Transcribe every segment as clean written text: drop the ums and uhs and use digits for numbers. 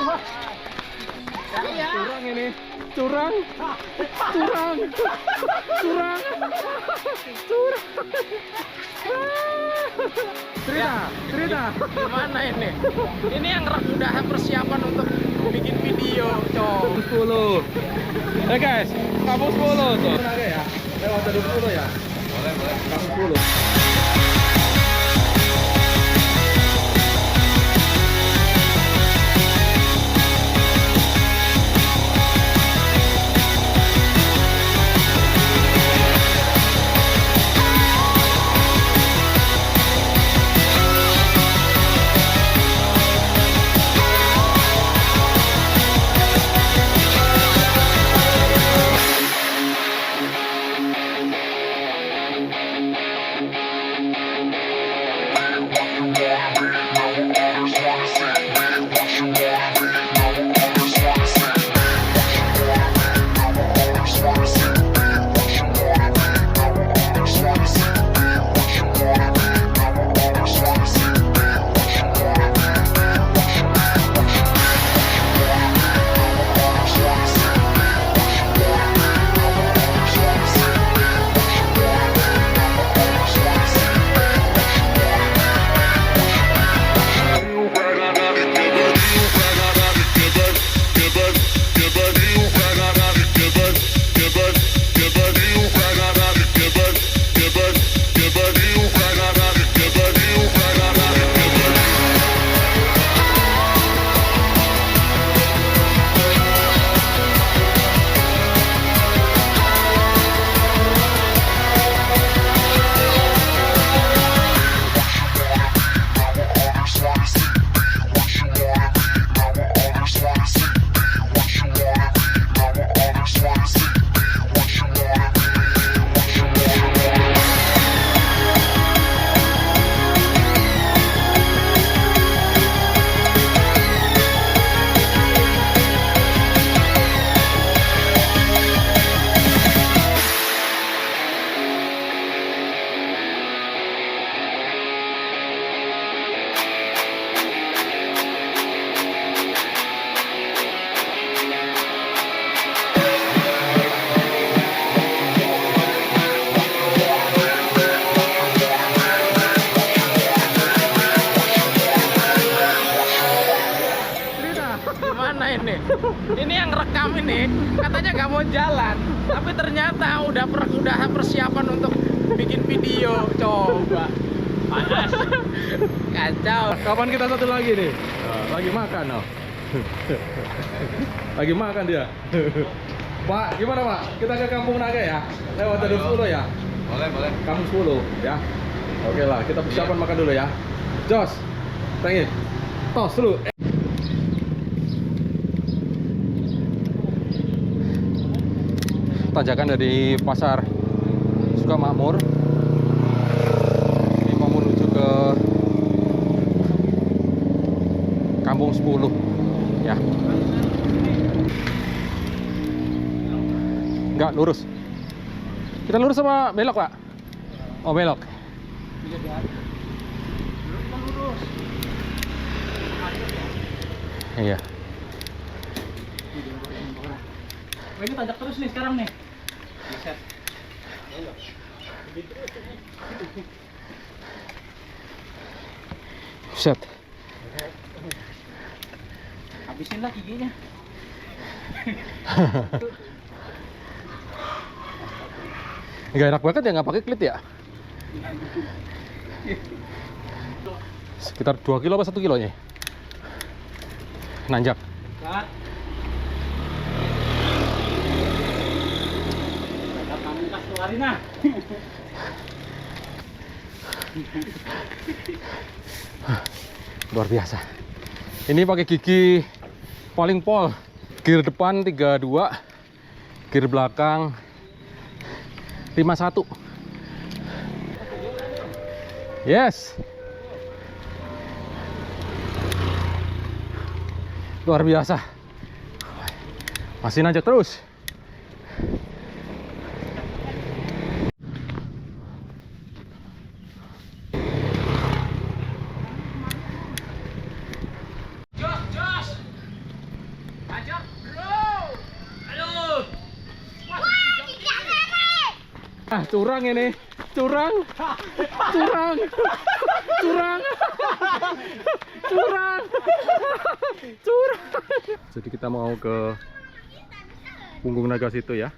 Curang ini, curang, curang, curang, curang. Cerita. Gimana ini? Ini yang udah persiapan untuk bikin video, Kampung 10. Guys, Kampung 10 tuh. Ada ya? Lewat dari 10 ya? Boleh. Kampung 10. Gimana ini? Ini yang rekam ini katanya nggak mau jalan, tapi ternyata udah persiapan untuk bikin video. Coba panas, kacau. Kapan kita satu lagi nih? Lagi makan, oh. Lagi makan dia. Pak, gimana Pak? Kita ke Kampung Naga ya? Lewat dari 10 ya? Boleh. Kampung 10 ya? Oke lah, kita persiapan makan dulu ya. Jos, pengen tos dulu. Tanjakan dari Pasar Sukamakmur. Ini mau menuju ke Kampung 10 ya. Enggak, lurus. Kita lurus sama belok, Pak? Oh, belok. Iya. Ini tanjak terus nih sekarang nih. Set. Habisin lah giginya. Gak enak banget ya nggak pakai klit ya? Sekitar 2 kilo apa 1 kilonya? Nanjak. Luar biasa. Ini pakai gigi paling pol. Gear depan 32, gear belakang 51. Yes. Luar biasa. Masih nanjak terus. curang ini, curang, curang, curang, curang, curang. Jadi kita mau ke Punggung Naga situ ya.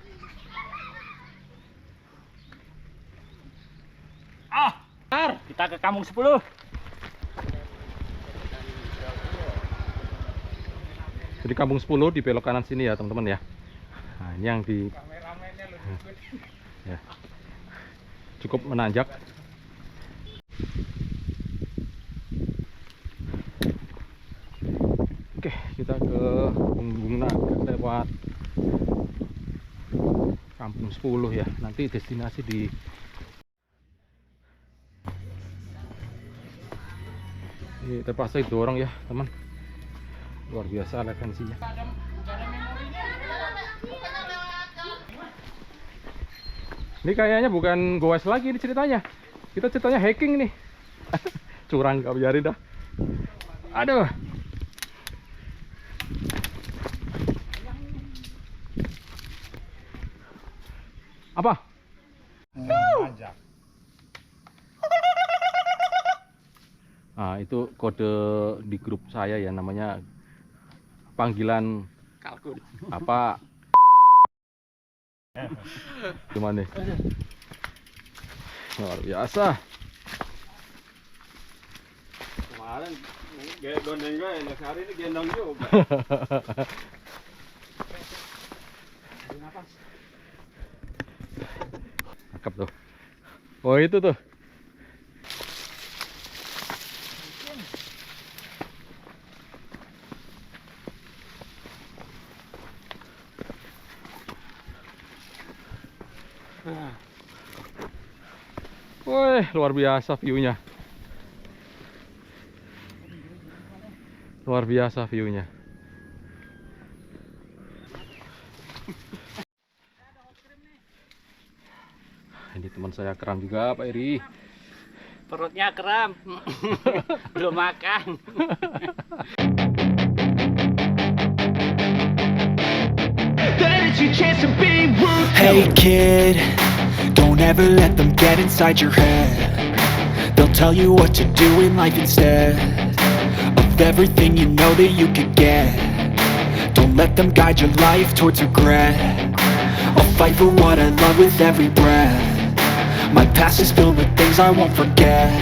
Kita ke Kampung 10. Jadi Kampung 10 di belok kanan sini ya teman-teman ya. Nah, ini yang di ya, cukup menanjak. Oke, kita ke Punggung Naga lewat Kampung 10 ya. Nanti destinasi di ini terpaksa dorong ya teman, luar biasa elegansinya. Ini kayaknya bukan goes lagi ini ceritanya, kita ceritanya hacking nih. Curang, gak biarin dah. Aduh, apa? Nah, itu kode di grup saya ya, namanya panggilan Kalkun. apa? Gimana nih? Luar biasa. Kemarin gondeng gue, hari ini gendong juga. Cakep tuh. Oh itu tuh. Wih, luar biasa view-nya. Luar biasa view-nya. Ini teman saya kram juga, Pak Iri. Perutnya kram. Belum makan. Hey kid, don't ever let them get inside your head. They'll tell you what to do in life instead of everything you know that you could get. Don't let them guide your life towards regret. I'll fight for what I love with every breath. My past is filled with things I won't forget.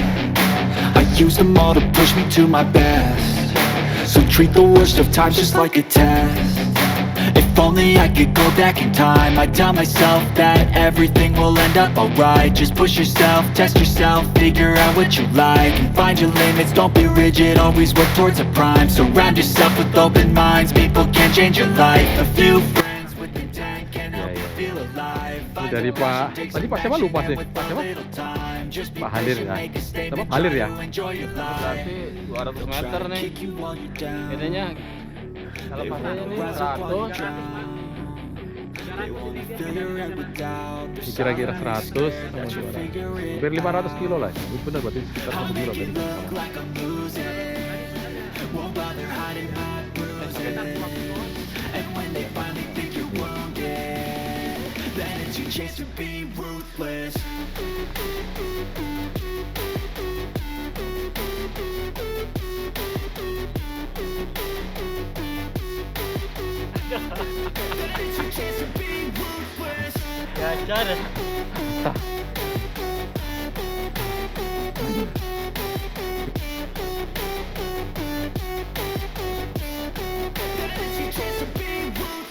I use them all to push me to my best. So treat the worst of times just like a test. If only I could go back in time, I'd tell myself that everything will end up alright. Just push yourself, test yourself, figure out what you like, and find your limits, don't be rigid, always work towards a prime. Surround yourself with open minds, people can change your life. A few friends with intent can help you feel alive. Ini dari Pak, tadi Pak siapa lupa sih? Pak siapa? Pak Halir ya? Siapa? Halir ya? Berarti 200 meter nih. Intinya kalau pasnya ini 100. Kira-kira 100 sama 200. Hampir 500 kilo lah. Itu benar berarti sekitar 1 kilo dari sana. Gacor.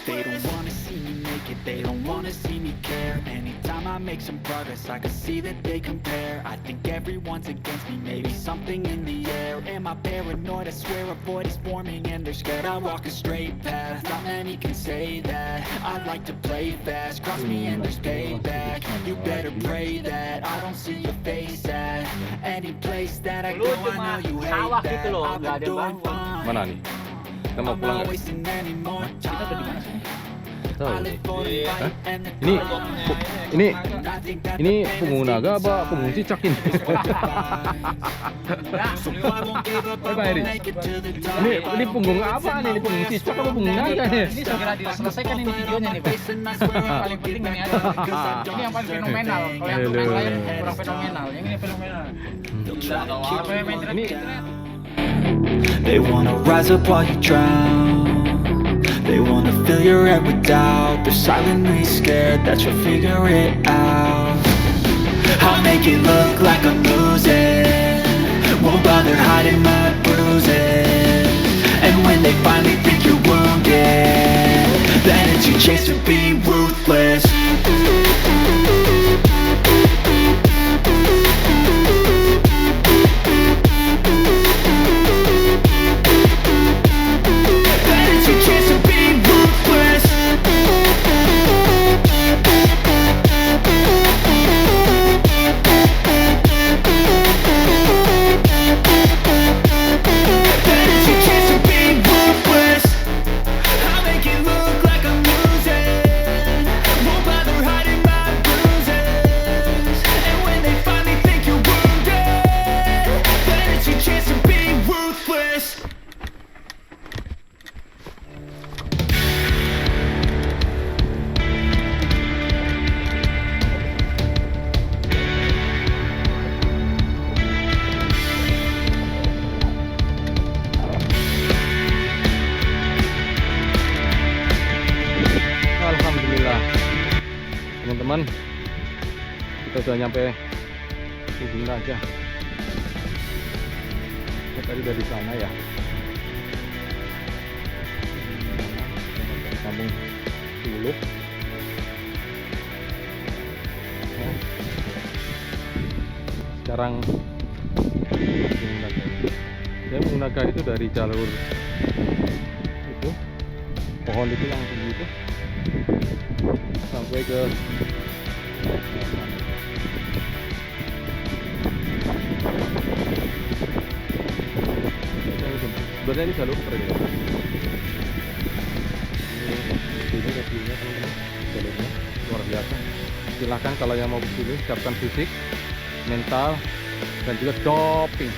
They don't wanna see me make it, they don't wanna see me care. Anytime I make some progress, I can see that they compare. I think everyone's against me, maybe something in the air. Am I paranoid? I swear a void is forming and they're scared I walk a straight path. Not many can say that. I like to play fast, cross me and there's payback. You better pray that I don't see your face at any place that I go. I know you hate that. I've been doing fine. Mana nih? Kita mau I'm pulang not nggak? wasting any more time. tahu nih. Hah? Ini punggung naga apa punggung cicak ini? Pak Eri, ini punggung apa nih? Ini punggung cicak apa punggung naga nih? Ini segera diselesaikan ini videonya nih, Pak. Yang paling penting ini ada. Ini yang paling fenomenal. Kalau yang lain kurang fenomenal. Yang ini fenomenal. Ini They wanna rise up while you drown. They wanna fill your head with doubt. They're silently scared that you'll figure it out. I'll make it look like I'm losing. Won't bother hiding my bruises. And when they finally think you're wounded, then it's your chance to be ruthless. Teman-teman, kita sudah nyampe ujung aja. Kita tadi dari sana ya, Kampung Suluk. Ya. Sekarang saya menggunakan itu dari jalur itu, pohon itu yang tinggi itu sampai ke sebenarnya ini jalur keren ya. Ini kakinya teman-teman, jalurnya luar biasa. Silahkan kalau yang mau kesini siapkan fisik, mental, dan juga doping.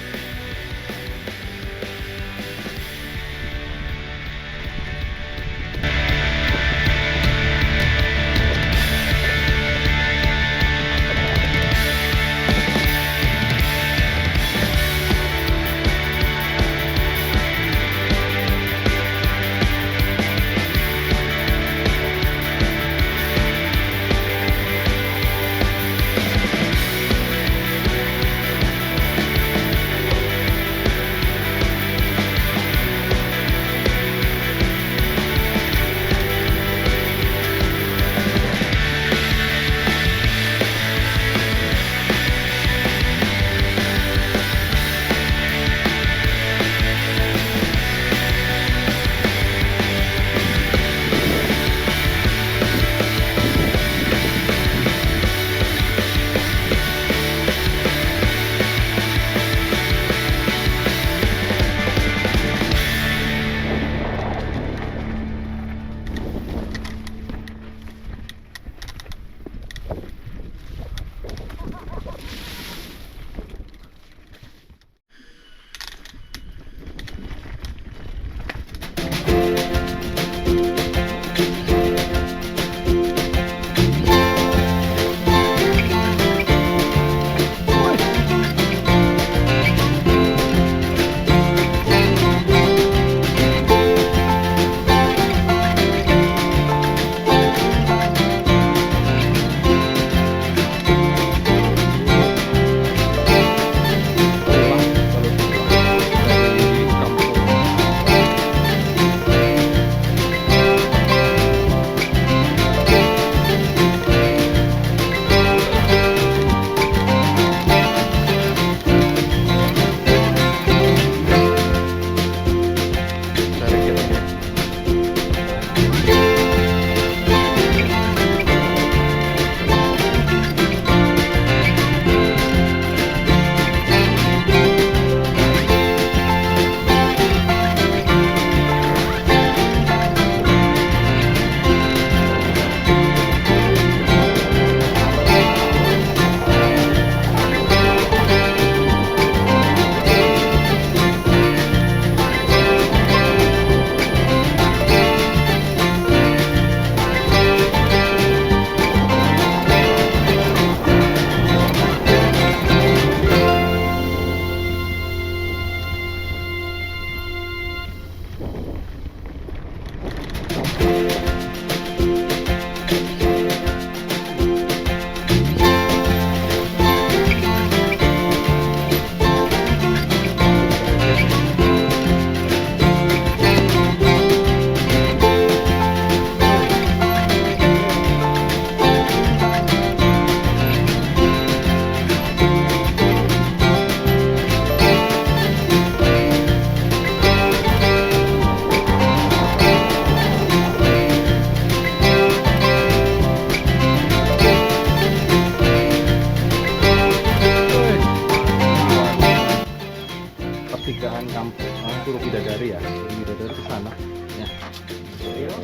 dengan kampung Curug Bidadari ya. Curug Bidadari ke sana. Ya.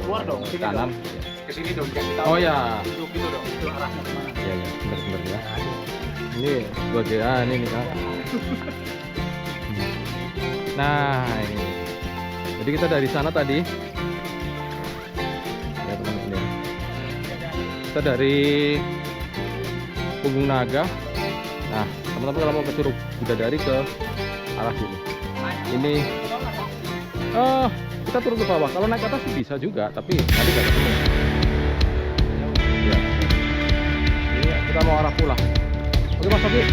Keluar dong, sini Kanan. Ke sini dong, kasih tahu. Oh ya. Itu dong, itu arahnya kemana? Ya ya, bener-bener ya. Ini sebagai ini nih kan. Nah ini. Jadi kita dari sana tadi. Ya teman-teman. Kita dari Punggung Naga. Nah teman-teman kalau mau ke Curug Bidadari ke arah sini. Ini kita turun ke bawah. Kalau naik ke atas sih bisa juga, tapi nanti nggak ketemu. Ya. Ini kita mau arah pulang. Oke Mas Sofi.